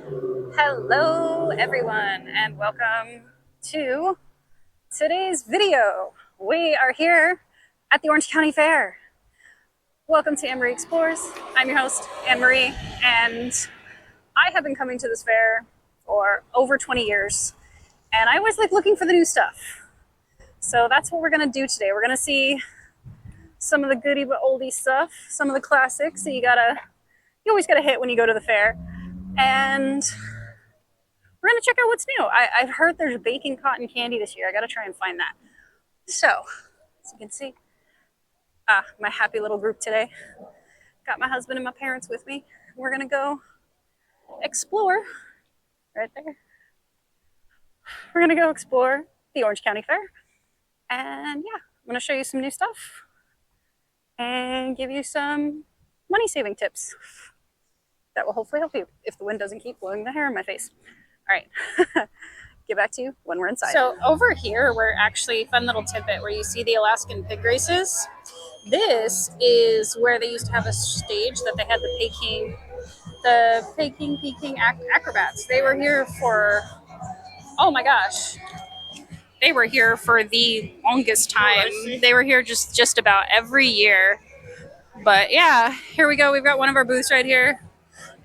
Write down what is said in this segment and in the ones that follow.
Hello, everyone, and welcome to today's video. We are here at the Orange County Fair. Welcome to Anne-Marie Explores. I'm your host, Anne-Marie, and I have been coming to this fair for over 20 years, and I always like looking for the new stuff. So that's what we're going to do today. We're going to see some of the goodie but oldie stuff, some of the classics that you always gotta hit when you go to the fair, and we're gonna check out what's new. I've heard there's baking cotton candy this year. I gotta try and find that. So, as you can see, my happy little group today. Got my husband and my parents with me. We're gonna go explore right there. We're gonna go explore the Orange County Fair. And yeah, I'm gonna show you some new stuff and give you some money saving tips that will hopefully help you if the wind doesn't keep blowing the hair in my face. All right, get back to you when we're inside. So over here, we're actually, fun little tidbit, where you see the Alaskan pig races. This is where they used to have a stage that they had the Peking acrobats. They were here for, oh my gosh, they were here for the longest time. They were here just about every year. But yeah, here we go. We've got one of our booths right here.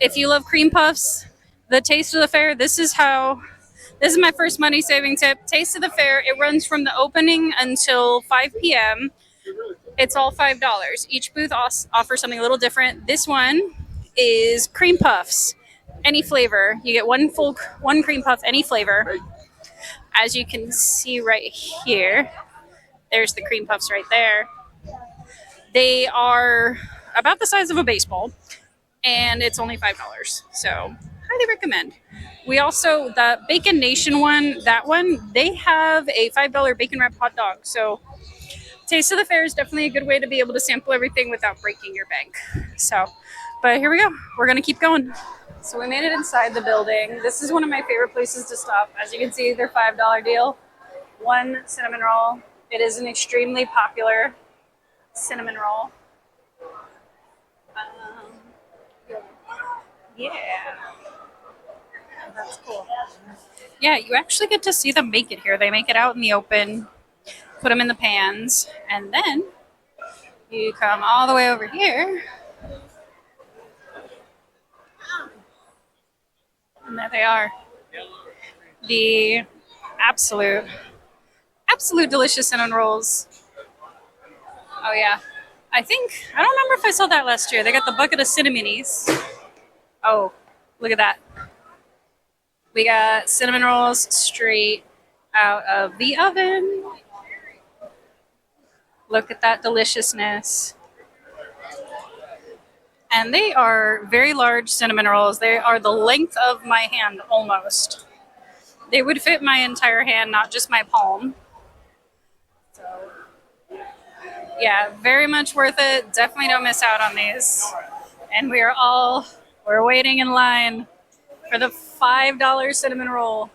If you love cream puffs, the Taste of the Fair, this is my first money saving tip. Taste of the Fair, it runs from the opening until 5 p.m. It's all $5. Each booth offers something a little different. This one is cream puffs, any flavor. You get one cream puff, any flavor. As you can see right here, there's the cream puffs right there. They are about the size of a baseball, and it's only $5. So highly recommend. We also, the Bacon Nation one, they have a $5 bacon wrapped hot dog. So Taste of the Fair is definitely a good way to be able to sample everything without breaking your bank. So, but here we go. We're going to keep going. So we made it inside the building. This is one of my favorite places to stop. As you can see, their $5 deal. One cinnamon roll. It is an extremely popular cinnamon roll. Yeah. That's cool. Yeah, you actually get to see them make it here. They make it out in the open, put them in the pans, and then you come all the way over here. And there they are. The absolute delicious cinnamon rolls. Oh yeah. I don't remember if I saw that last year. They got the bucket of Cinnamonies. Oh, look at that. We got cinnamon rolls straight out of the oven. Look at that deliciousness. And they are very large cinnamon rolls. They are the length of my hand almost. They would fit my entire hand, not just my palm. So, yeah, very much worth it. Definitely don't miss out on these. And we're waiting in line for the $5 cinnamon roll.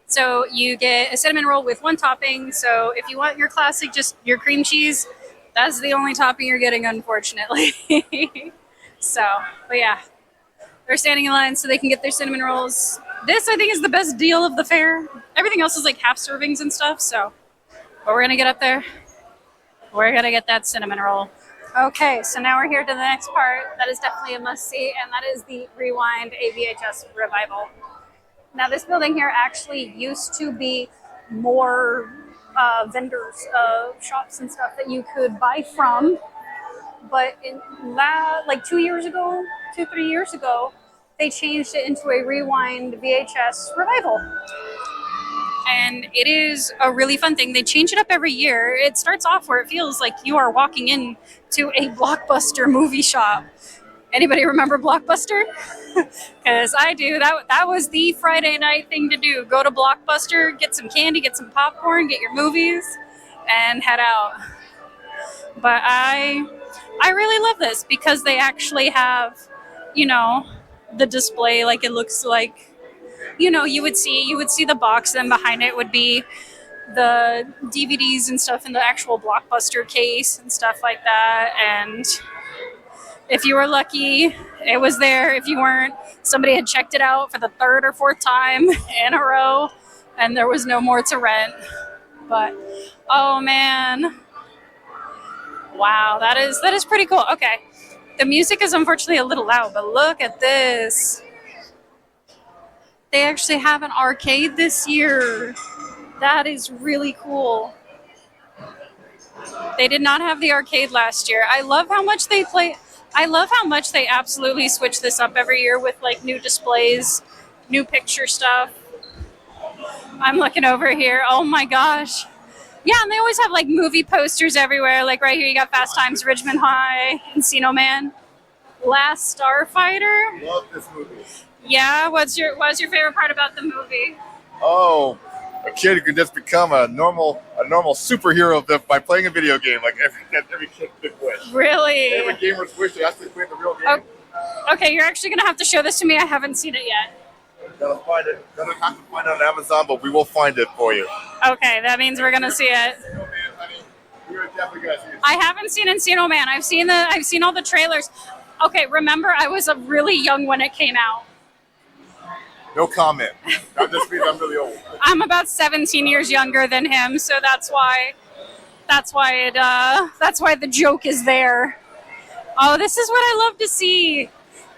So you get a cinnamon roll with one topping. So if you want your classic, just your cream cheese, that's the only topping you're getting, unfortunately. So, but yeah, they're standing in line so they can get their cinnamon rolls. This, I think, is the best deal of the fair. Everything else is like half servings and stuff. So, but we're going to get up there. We're going to get that cinnamon roll. Okay, so now we're here to the next part. That is definitely a must-see, and that is the Rewind AVHS Revival. Now, this building here actually used to be more vendors, shops and stuff that you could buy from, but like 3 years ago, they changed it into a Rewind VHS Revival. And it is a really fun thing. They change it up every year. It starts off where it feels like you are walking into a Blockbuster movie shop. Anybody remember Blockbuster? Because I do. That was the Friday night thing to do. Go to Blockbuster, get some candy, get some popcorn, get your movies, and head out. But I really love this because they actually have, the display like it looks like. You would see the box, and behind it would be the DVDs and stuff in the actual Blockbuster case and stuff like that. And If you were lucky, it was there. If you weren't, somebody had checked it out for the third or fourth time in a row, and there was no more to rent. But, oh man. Wow, that is pretty cool. Okay. The music is unfortunately a little loud, but look at this. They actually have an arcade this year. That is really cool. They did not have the arcade last year. I love how much they play. I love how much they absolutely switch this up every year with like new displays, new picture stuff. I'm looking over here. Oh my gosh. Yeah, and they always have like movie posters everywhere. Like right here, you got Fast Times, Ridgemont High, Encino Man, Last Starfighter. Love this movie. Yeah, what's your favorite part about the movie? Oh, a kid who can just become a normal superhero by playing a video game, like every kid could wish. Really? Every gamer's wish they actually play the real game. Oh, okay, you're actually gonna have to show this to me. I haven't seen it yet. Gotta find it. Gotta have to find it on Amazon, but we will find it for you. Okay, that means we're gonna see it. Encino Man, honey, we're definitely gonna see it. I haven't seen Encino Man. I've seen all the trailers. Okay, remember I was really young when it came out. No comment. That just means I'm really old. I'm about 17 years younger than him, so that's why the joke is there. Oh, this is what I love to see.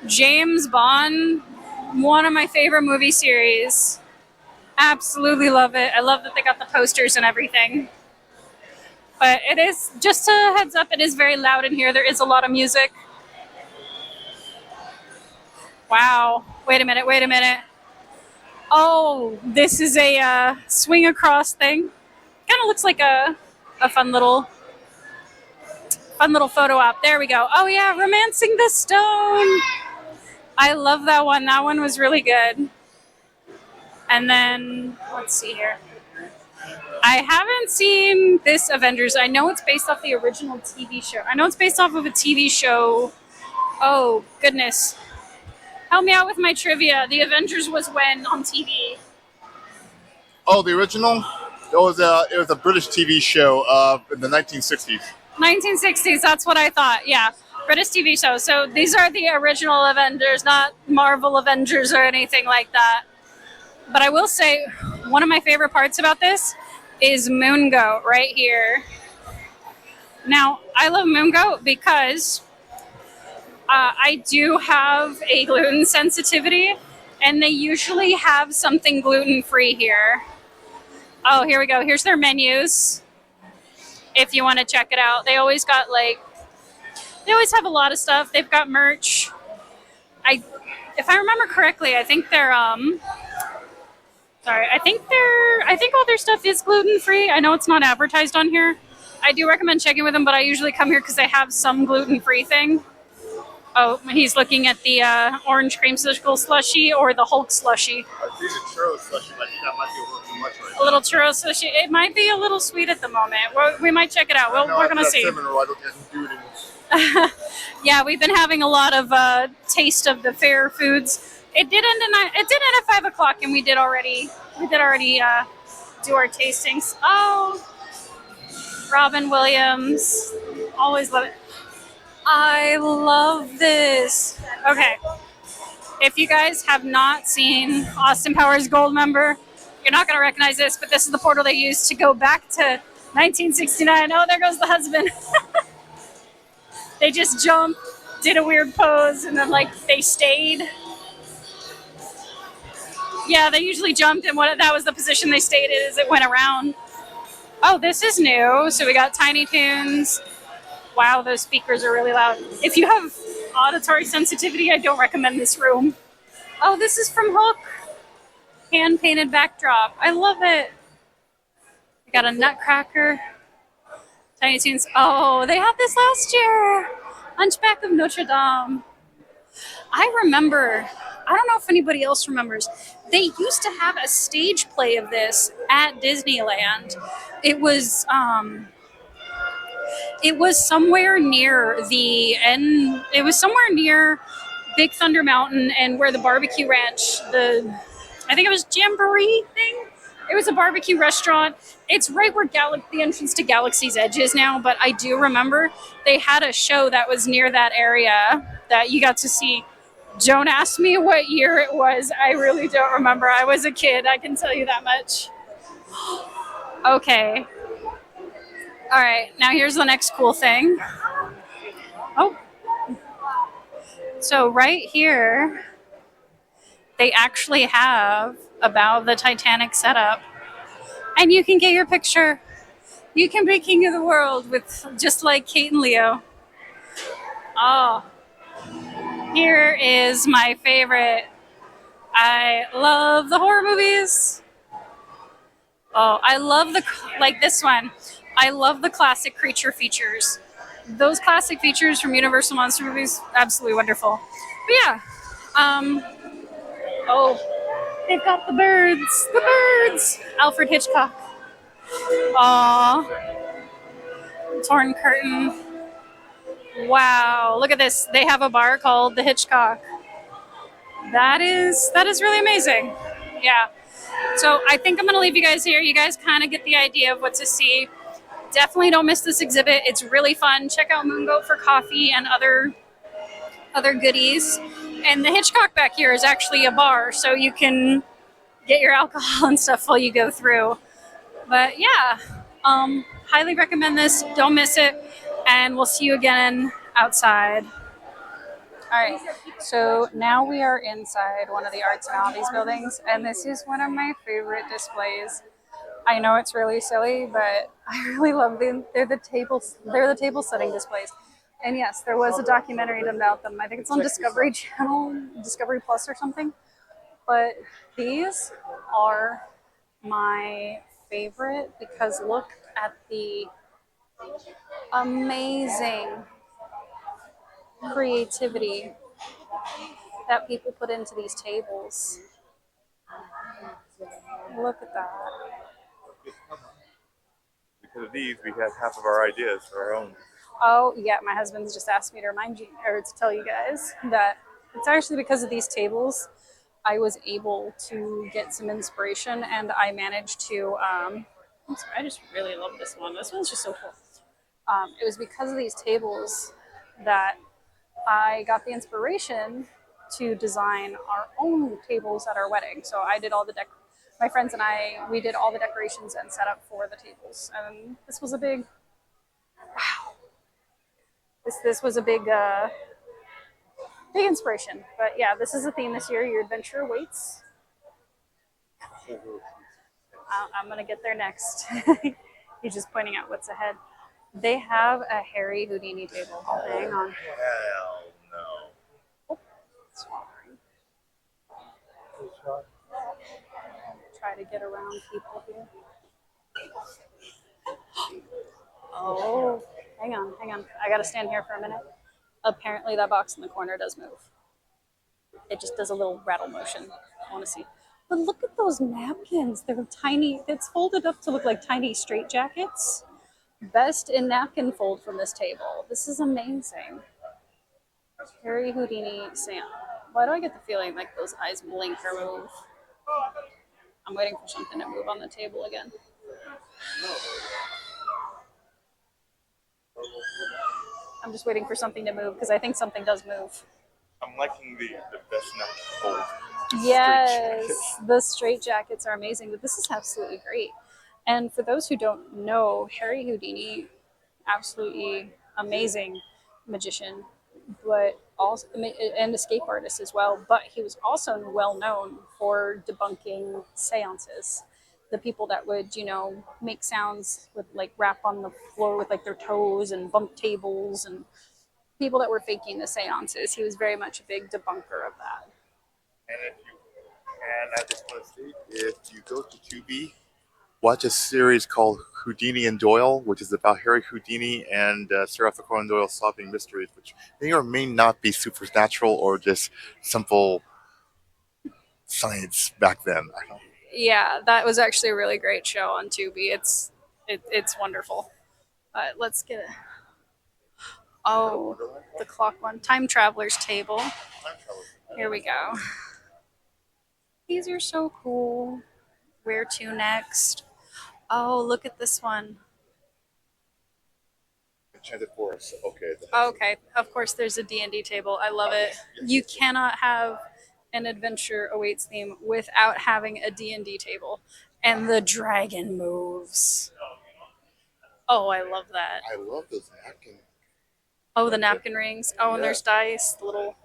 James Bond, one of my favorite movie series. Absolutely love it. I love that they got the posters and everything. But it is, just a heads up, it is very loud in here. There is a lot of music. Wow. Wait a minute. Oh, this is a swing across thing. Kind of looks like a fun little photo op. There we go. Oh yeah, Romancing the Stone. I love that one. That one was really good. And then, let's see here. I haven't seen this Avengers. I know it's based off the original TV show. I know it's based off of a TV show. Oh, goodness. Help me out with my trivia. The Avengers was when on TV? Oh, the original? It was a British TV show in the 1960s. 1960s, that's what I thought. Yeah, British TV show. So these are the original Avengers, not Marvel Avengers or anything like that. But I will say, one of my favorite parts about this is Moongoat right here. Now, I love Moongoat because I do have a gluten sensitivity, and they usually have something gluten-free here. Oh, here we go. Here's their menus. If you want to check it out. They always got they always have a lot of stuff. They've got merch. If I remember correctly, I think they're I think all their stuff is gluten-free. I know it's not advertised on here. I do recommend checking with them, but I usually come here because they have some gluten-free thing. Oh, he's looking at the orange creamsicle slushie or the Hulk slushie. I've seen the churro slushie, but I think that might be a little too much right now. A little churro slushie. It might be a little sweet at the moment. We might check it out. We're going to see. I don't do it anymore. Yeah, we've been having a lot of taste of the fair foods. It did end at 5 o'clock, and we did already do our tastings. Oh, Robin Williams. Always love it. I love this. Okay. If you guys have not seen Austin Powers Goldmember, you're not going to recognize this, but this is the portal they used to go back to 1969. Oh, there goes the husband. They just jumped, did a weird pose, and then they stayed. Yeah, they usually jumped, and that was the position they stayed in as it went around. Oh, this is new. So we got Tiny Toons. Wow, those speakers are really loud. If you have auditory sensitivity, I don't recommend this room. Oh, this is from Hook. Hand-painted backdrop. I love it. We got a Nutcracker. Tiny Toons. Oh, they had this last year. Hunchback of Notre Dame. I remember, I don't know if anybody else remembers, they used to have a stage play of this at Disneyland. It was somewhere near it was somewhere near Big Thunder Mountain and where the barbecue ranch, I think it was Jamboree thing. It was a barbecue restaurant. It's right where the entrance to Galaxy's Edge is now, but I do remember they had a show that was near that area that you got to see. Don't ask me what year it was. I really don't remember. I was a kid, I can tell you that much. Okay. All right, now here's the next cool thing. Oh. So right here, they actually have a Bow of the Titanic setup. And you can get your picture. You can be king of the world with just like Kate and Leo. Oh, here is my favorite. I love the horror movies. Oh, I love like this one. I love the classic creature features. Those classic features from Universal Monster movies, absolutely wonderful. But yeah, oh, they've got the birds. The birds. Alfred Hitchcock. Aw. Torn curtain. Wow, look at this. They have a bar called the Hitchcock. That is really amazing. Yeah. So I think I'm going to leave you guys here. You guys kind of get the idea of what to see. Definitely don't miss this exhibit. It's really fun. Check out Moongoat for coffee and other goodies. And the Hitchcock back here is actually a bar, so you can get your alcohol and stuff while you go through. But yeah, highly recommend this. Don't miss it. And we'll see you again outside. All right, so now we are inside one of the Arts and Hobbies buildings, and this is one of my favorite displays. I know it's really silly, but I really love them. They're the table setting displays. And yes, there was a documentary about them. I think it's on Discovery Channel, Discovery Plus or something. But these are my favorite because look at the amazing creativity that people put into these tables. Look at that. Because of these, we had half of our ideas for our own. Oh, yeah, my husband's just asked me to remind you, or to tell you guys, that it's actually because of these tables I was able to get some inspiration, and I managed to, I just really love this one. This one's just so cool. It was because of these tables that I got the inspiration to design our own tables at our wedding. So I did all the my friends and we did all the decorations and setup for the tables. And this was a big, wow. This was a big inspiration. But yeah, this is the theme this year. Your adventure awaits. I'm gonna get there next. He's just pointing out what's ahead. They have a Harry Houdini table. Hang on. Hell no. Oh, sorry. Try to get around people here. Oh, hang on. I gotta stand here for a minute. Apparently that box in the corner does move. It just does a little rattle motion. I want to see. But look at those napkins. They're tiny. It's folded up to look like tiny straitjackets. Best in napkin fold from this table. This is amazing. Harry Houdini Sam. Why do I get the feeling like those eyes blink or move? I'm waiting for something to move on the table again. I'm just waiting for something to move because I think something does move. I'm liking the best napkin fold. Yes, the straitjackets are amazing, but this is absolutely great. And for those who don't know, Harry Houdini, absolutely amazing magician, but also and escape artist as well. But he was also well known for debunking seances. The people that would, make sounds with like rap on the floor with like their toes and bump tables and people that were faking the seances. He was very much a big debunker of that. And I just want to state, if you go to Tubi, watch a series called Houdini and Doyle, which is about Harry Houdini and Sir Arthur Conan Doyle solving mysteries, which may or may not be supernatural or just simple science back then. I don't know. Yeah, that was actually a really great show on Tubi. It's wonderful. Let's get it. Oh, the clock one. Time Traveler's Table. Here we go. These are so cool. Where to next? Oh, look at this one. Enchanted Forest. Okay. Okay, of course there's a D&D table. I love it. You cannot have an Adventure Awaits theme without having a D&D table. And the dragon moves. Oh, I love that. I love those napkins. Oh, the napkin rings. Oh, and Yeah. there's dice. The little.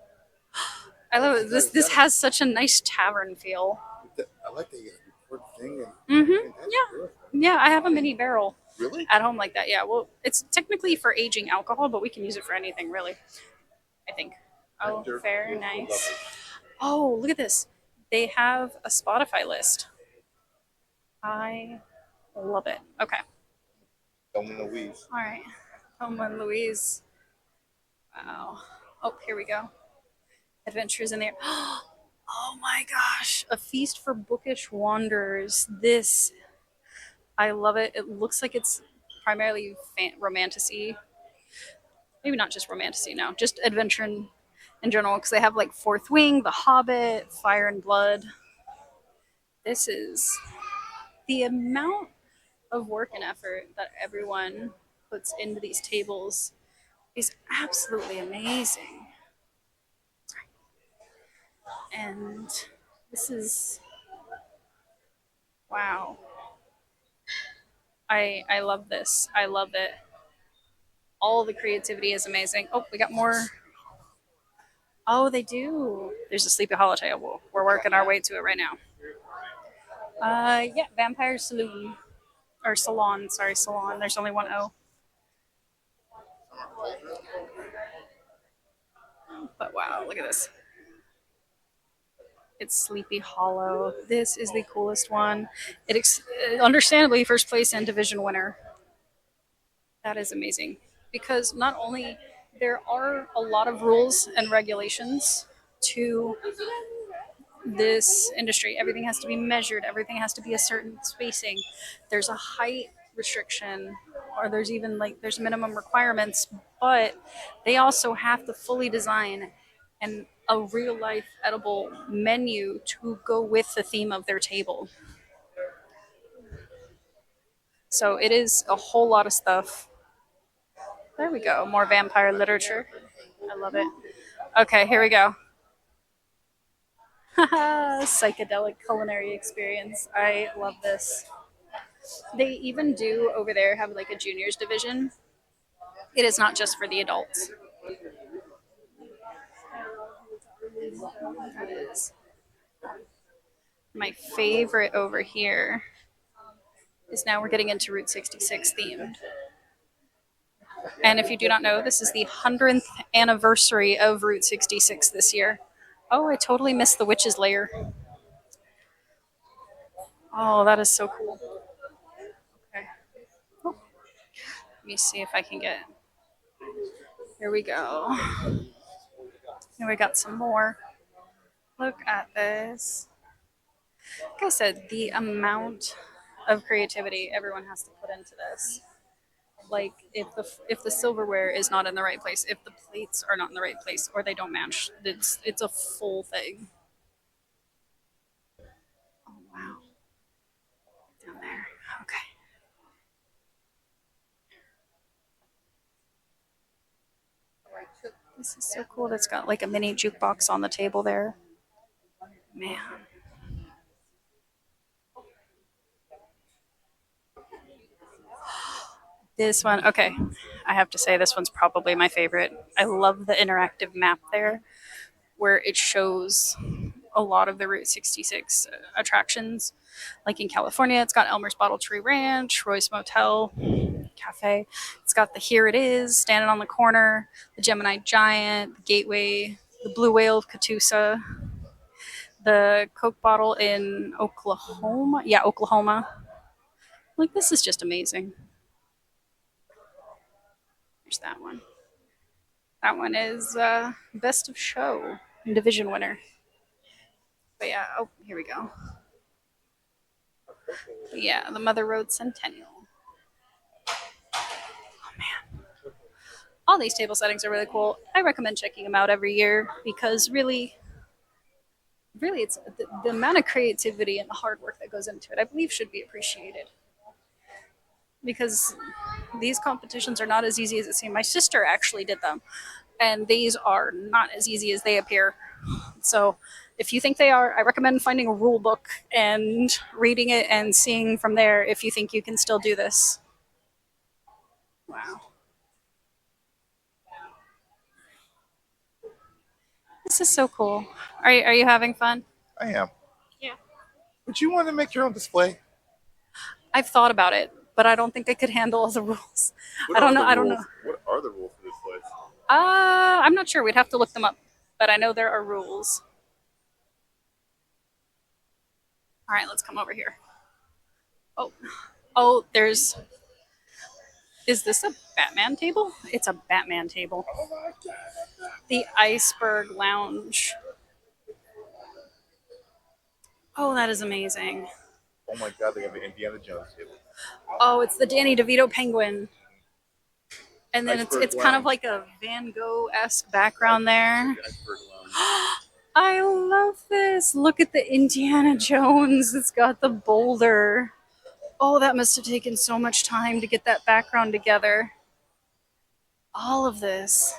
I love it. This has such a nice tavern feel. I like the record thing. Mm-hmm. And that's Yeah. good. Yeah, I have a mini barrel Really? at home like that. Yeah. Well, it's technically for aging alcohol, but we can use it for anything, really. I think. Oh, Nectar very is nice. lovely. Oh, look at this. They have a Spotify list. I love it. Okay. Thelma and Louise. All right. Thelma and Louise. Wow. Oh, here we go. Adventures in there. Oh my gosh. A Feast for Bookish Wanderers. This, I love it. It looks like it's primarily romantasy. Maybe not just romantasy, no. Just adventure in general, because they have like Fourth Wing, The Hobbit, Fire and Blood. This is the amount of work and effort that everyone puts into these tables is absolutely amazing. And this is wow. I love this. I love it. All the creativity is amazing. Oh, we got more. Oh, they do. There's a Sleepy Hollow table. We're working our way to it right now. Yeah, Vampire Saloon. Or Salon, sorry, Salon. There's only one O. But wow, look at this. It's Sleepy Hollow. This is the coolest one. Understandably first place and division winner. That is amazing because not only there are a lot of rules and regulations to this industry. Everything has to be measured. Everything has to be a certain spacing. There's a height restriction, or there's even like there's minimum requirements, but they also have to fully design and a real life edible menu to go with the theme of their table. So it is a whole lot of stuff. There we go. More vampire literature. I love it. Okay, here we go. Psychedelic culinary experience. I love this. They even do over there have like a juniors division. It is not just for the adults. That is my favorite over here is now we're getting into Route 66 themed. And if you do not know, this is the 100th anniversary of Route 66 this year. Oh, I totally missed the witch's lair. Oh, that is so cool. Okay. Oh. Let me see if I can get. Here we go. And we got some more. Look at this. Like I said, the amount of creativity everyone has to put into this. Like if the silverware is not in the right place, if the plates are not in the right place, or they don't match, it's a full thing. Oh wow, down there. Okay. This is so cool. That's got like a mini jukebox on the table there. Man. This one, okay. I have to say this one's probably my favorite. I love the interactive map there where it shows a lot of the Route 66 attractions. Like in California, it's got Elmer's Bottle Tree Ranch, Royce Motel Cafe. It's got the Here It Is, standing on the corner, the Gemini Giant, the Gateway, the Blue Whale of Catoosa, the Coke bottle in Oklahoma. Yeah, Oklahoma. Like, this is just amazing. There's that one. That one is Best of Show, division winner. But yeah, oh, here we go. But yeah, the Mother Road Centennial. Oh man. All these table settings are really cool. I recommend checking them out every year because really really, it's the amount of creativity and the hard work that goes into it, I believe, should be appreciated. Because these competitions are not as easy as it seems. My sister actually did them, and these are not as easy as they appear. So if you think they are, I recommend finding a rule book and reading it and seeing from there if you think you can still do this. Wow. This is so cool. Are you having fun? I am. Yeah. Would you want to make your own display? I've thought about it, but I don't think I could handle all the rules. I don't know. I don't know. What are the rules for this place? I'm not sure. We'd have to look them up, but I know there are rules. All right, let's come over here. Oh, there's. Is this a Batman table? It's a Batman table. Oh my god! The Iceberg Lounge. Oh, that is amazing. Oh my god! They have the Indiana Jones table. Oh, it's the Danny DeVito penguin. And then Iceberg it's kind of Lounge. like a Van Gogh-esque background there. The Iceberg Lounge. I love this. Look at the Indiana Jones. It's got the boulder. Oh, that must have taken so much time to get that background together. All of this.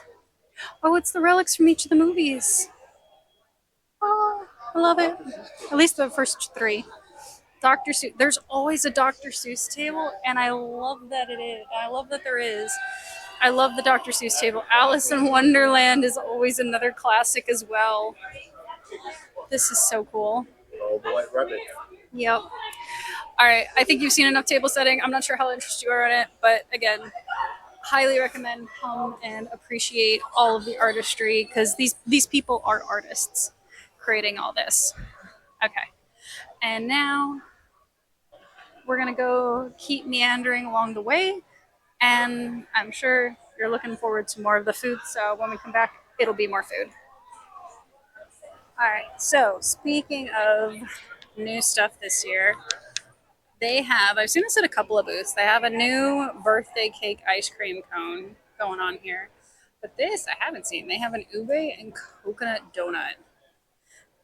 Oh, it's the relics from each of the movies. Oh, I love it. At least the first three. Dr. Seuss. There's always a Dr. Seuss table, and I love that it is. I love that there is. I love the Dr. Seuss table. Alice in Wonderland is always another classic as well. This is so cool. Oh, the White Rabbit. Yep. All right. I think you've seen enough table setting. I'm not sure how interested you are in it, but again, highly recommend come and appreciate all of the artistry because these people are artists creating all this. Okay. And now we're going to go keep meandering along the way. And I'm sure you're looking forward to more of the food. So when we come back, it'll be more food. All right. So speaking of new stuff this year, I've seen this at a couple of booths. They have a new birthday cake ice cream cone going on here. But this I haven't seen. They have an ube and coconut donut.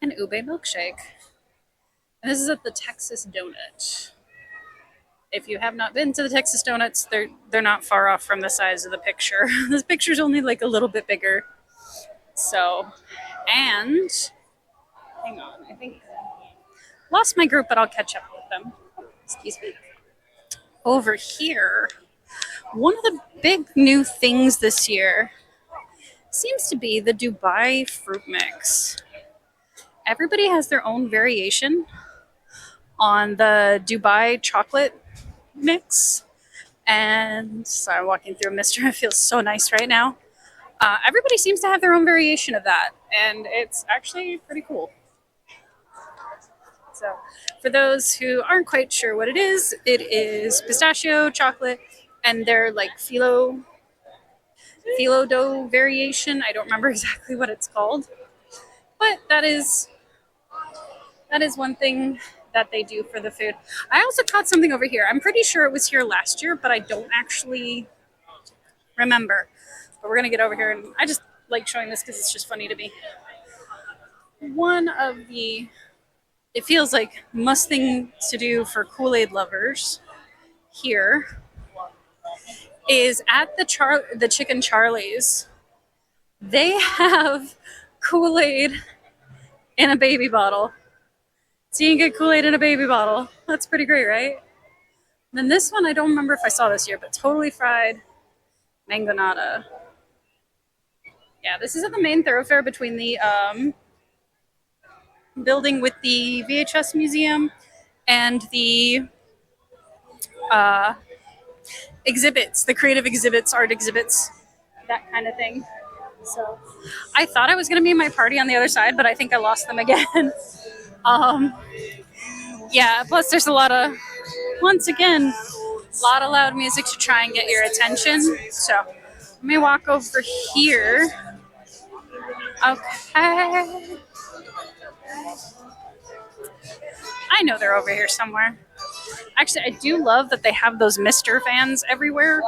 An ube milkshake. And this is at the Texas Donut. If you have not been to the Texas Donuts, they're not far off from the size of the picture. This picture's only like a little bit bigger. So, and hang on, I think lost my group, but I'll catch up with them. Excuse me. Over here, one of the big new things this year seems to be the Dubai fruit mix. Everybody has their own variation on the Dubai chocolate mix. And sorry, I'm walking through a mister. It feels so nice right now. Everybody seems to have their own variation of that, and it's actually pretty cool. So, for those who aren't quite sure what it is pistachio, chocolate, and they're like phyllo dough variation. I don't remember exactly what it's called, but that is one thing that they do for the food. I also caught something over here. I'm pretty sure it was here last year, but I don't actually remember. But we're gonna get over here, and I just like showing this because it's just funny to me. One of the it feels like must thing to do for Kool-Aid lovers here is at the Chicken Charlie's. They have Kool-Aid in a baby bottle. So you can get Kool-Aid in a baby bottle. That's pretty great, right? And then this one, I don't remember if I saw this year, but Totally Fried Mangonada. Yeah, this is at the main thoroughfare between the building with the VHS museum and the exhibits, the creative exhibits, art exhibits, that kind of thing. So I thought I was going to be in my party on the other side, but I think I lost them again. Yeah, plus there's once again, a lot of loud music to try and get your attention. So let me walk over here. Okay. I know they're over here somewhere. Actually, I do love that they have those Mister fans everywhere.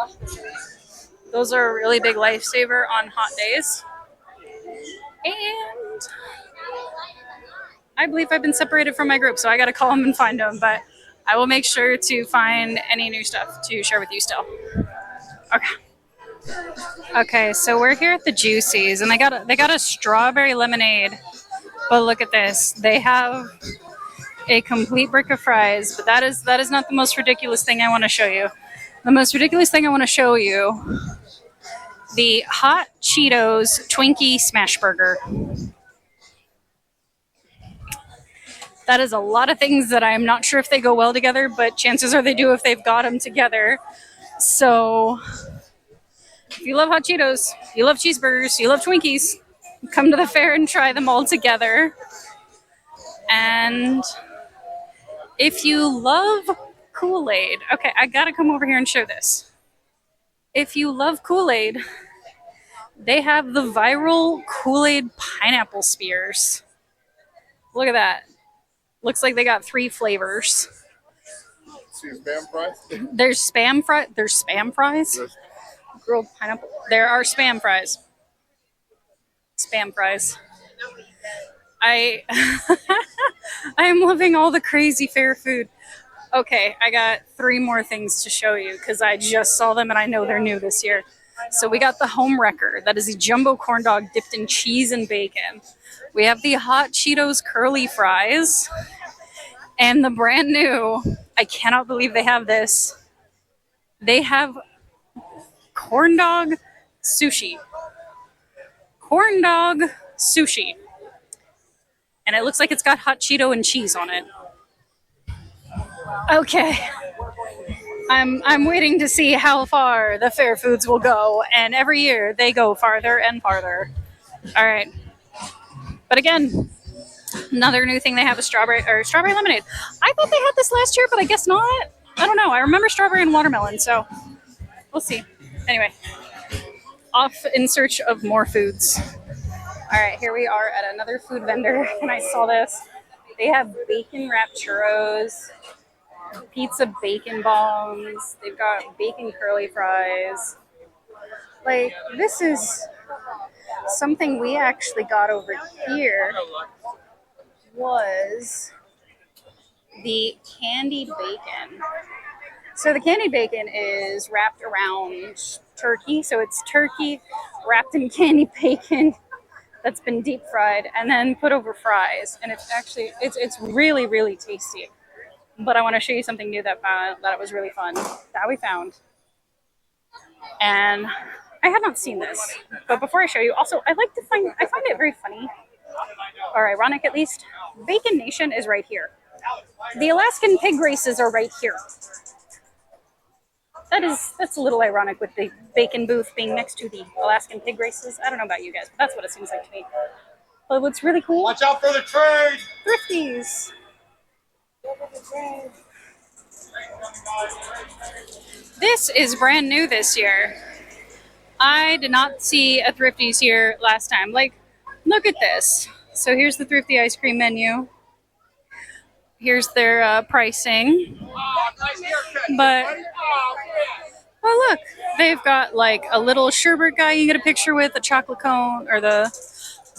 Those are a really big lifesaver on hot days. And I believe I've been separated from my group, so I got to call them and find them. But I will make sure to find any new stuff to share with you still. Okay. Okay, so we're here at the Juicies, and they got a strawberry lemonade. But look at this. They have a complete brick of fries, but that is not the most ridiculous thing I want to show you. The most ridiculous thing I want to show you, the Hot Cheetos Twinkie Smash Burger. That is a lot of things that I'm not sure if they go well together, but chances are they do if they've got them together. So if you love Hot Cheetos, you love cheeseburgers, you love Twinkies, come to the fair and try them all together. And if you love Kool-Aid, okay, I gotta come over here and show this. If you love Kool-Aid, they have the viral Kool-Aid pineapple spears. Look at that. Looks like they got 3 flavors. See spam fries? There's spam fries. There's spam fries. Grilled pineapple. There are spam fries. Spam fries. I am loving all the crazy fair food. Okay, I got 3 more things to show you because I just saw them and I know they're new this year. So we got the Home Wrecker. That is a jumbo corn dog dipped in cheese and bacon. We have the Hot Cheetos curly fries. And the brand new, I cannot believe they have this. They have corn dog sushi. Corn dog sushi. And it looks like it's got hot Cheeto and cheese on it. Okay. I'm waiting to see how far the fair foods will go, and every year they go farther and farther. All right. But again, another new thing they have is strawberry lemonade. I thought they had this last year, but I guess not. I don't know. I remember strawberry and watermelon, so we'll see. Anyway, off in search of more foods. All right, here we are at another food vendor, and I saw this. They have bacon wrapped churros, pizza bacon bombs. They've got bacon curly fries. Like, this is something we actually got over here was the candied bacon. So the candied bacon is wrapped around turkey. So it's turkey wrapped in candied bacon that's been deep fried and then put over fries. And it's actually, it's really, really tasty. But I want to show you something new that it was really fun that we found. And I have not seen this, but before I show you, also I find it very funny, or ironic at least. Bacon Nation is right here. The Alaskan pig races are right here. That's a little ironic with the bacon booth being next to the Alaskan pig races. I don't know about you guys, but that's what it seems like to me. But what's really cool? Watch out for the trade! Thrifties. This is brand new this year. I did not see a Thrifties here last time. Like, look at this. So here's the Thrifty ice cream menu. Here's their pricing. But look, they've got like a little sherbet guy you get a picture with, a chocolate cone, or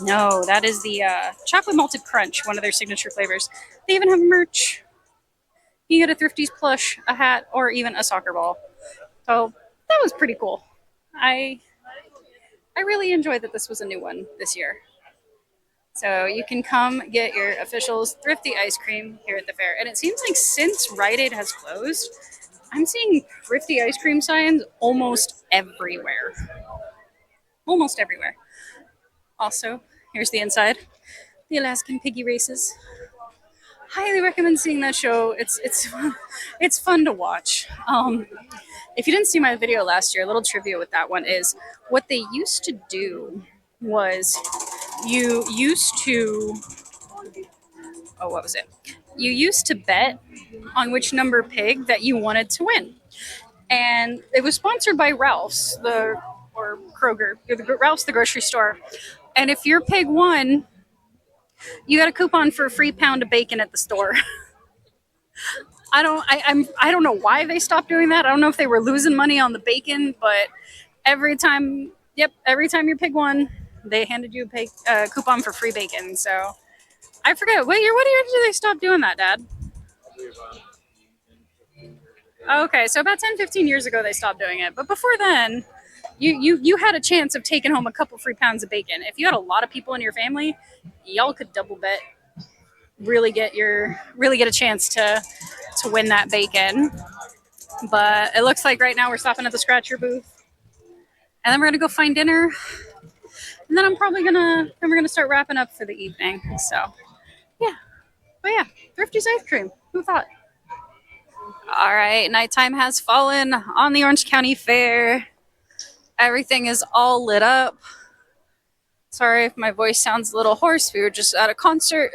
no, that is the chocolate malted crunch, one of their signature flavors. They even have merch. You get a Thrifties plush, a hat, or even a soccer ball. So that was pretty cool. I really enjoyed that this was a new one this year. So you can come get your officials Thrifty ice cream here at the fair. And it seems like since Rite Aid has closed, I'm seeing Thrifty ice cream signs almost everywhere. Almost everywhere. Also, here's the inside. The Alaskan Piggy Races. Highly recommend seeing that show. It's fun to watch. If you didn't see my video last year, a little trivia with that one is what they used to do was you used to bet on which number pig that you wanted to win. And it was sponsored by Ralph's, or Kroger, Ralph's the grocery store. And if your pig won, you got a coupon for a free pound of bacon at the store. I don't know why they stopped doing that. I don't know if they were losing money on the bacon, but every time your pig won, they handed you a coupon for free bacon. So I forget what year did they stop doing that, Dad? Okay, so about 10, 15 years ago they stopped doing it. But before then, you had a chance of taking home a couple free pounds of bacon. If you had a lot of people in your family, y'all could double bet, really get a chance to win that bacon. But it looks like right now we're stopping at the Scratcher booth, and then we're gonna go find dinner, and then we're gonna start wrapping up for the evening. So yeah, but yeah, Thrifty's ice cream. Who thought? All right, nighttime has fallen on the Orange County Fair. Everything is all lit up. Sorry if my voice sounds a little hoarse. We were just at a concert.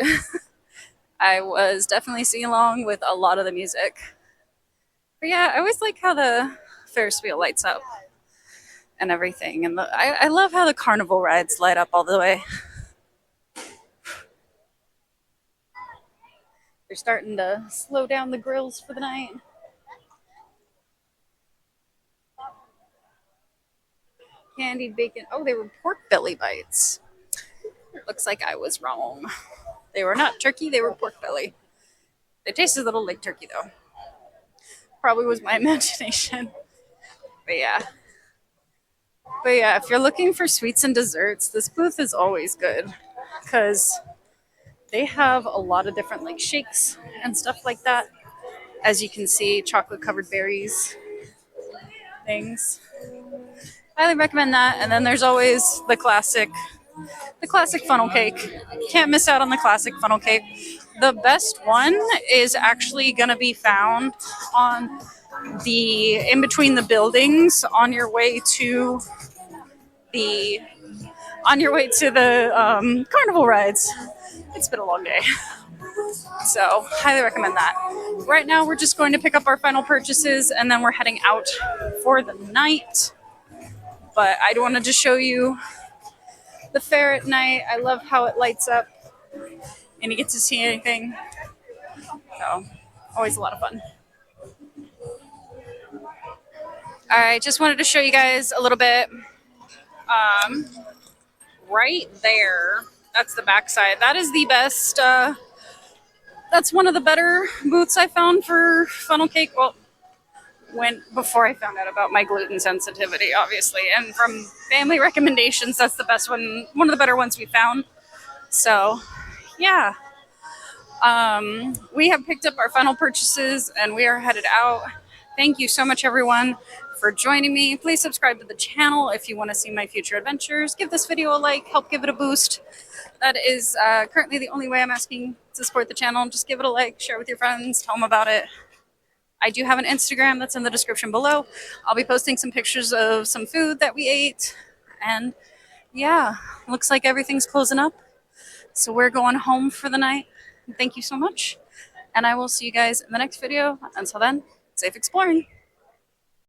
I was definitely singing along with a lot of the music. But yeah, I always like how the Ferris wheel lights up and everything. And I love how the carnival rides light up all the way. They're starting to slow down the grills for the night. Candied bacon. Oh, they were pork belly bites. Looks like I was wrong. They were not turkey, they were pork belly. They tasted a little like turkey though. Probably was my imagination. But yeah, if you're looking for sweets and desserts, this booth is always good because they have a lot of different like shakes and stuff like that. As you can see, chocolate covered berries, things. Highly recommend that. And then there's always the classic funnel cake. Can't miss out on the classic funnel cake. The best one is actually going to be found on the in between the buildings on your way to the carnival rides. It's been a long day, so highly recommend that. Right now we're just going to pick up our final purchases and then we're heading out for the night. But I wanted to show you the fair at night. I love how it lights up and you get to see anything. So, always a lot of fun. All right, just wanted to show you guys a little bit. Right there, that's the backside. That is the best. That's one of the better booths I found for funnel cake. Well, before I found out about my gluten sensitivity, obviously, and from family recommendations, that's the best one of the better ones we found. So yeah, we have picked up our final purchases and we are headed out. Thank you so much everyone for joining me. Please subscribe to the channel if you want to see my future adventures. Give this video a like, help give it a boost. That is currently the only way I'm asking to support the channel. Just give it a like, share with your friends, tell them about it. I do have an Instagram that's in the description below. I'll be posting some pictures of some food that we ate. And yeah, looks like everything's closing up. So we're going home for the night. Thank you so much. And I will see you guys in the next video. Until then, safe exploring.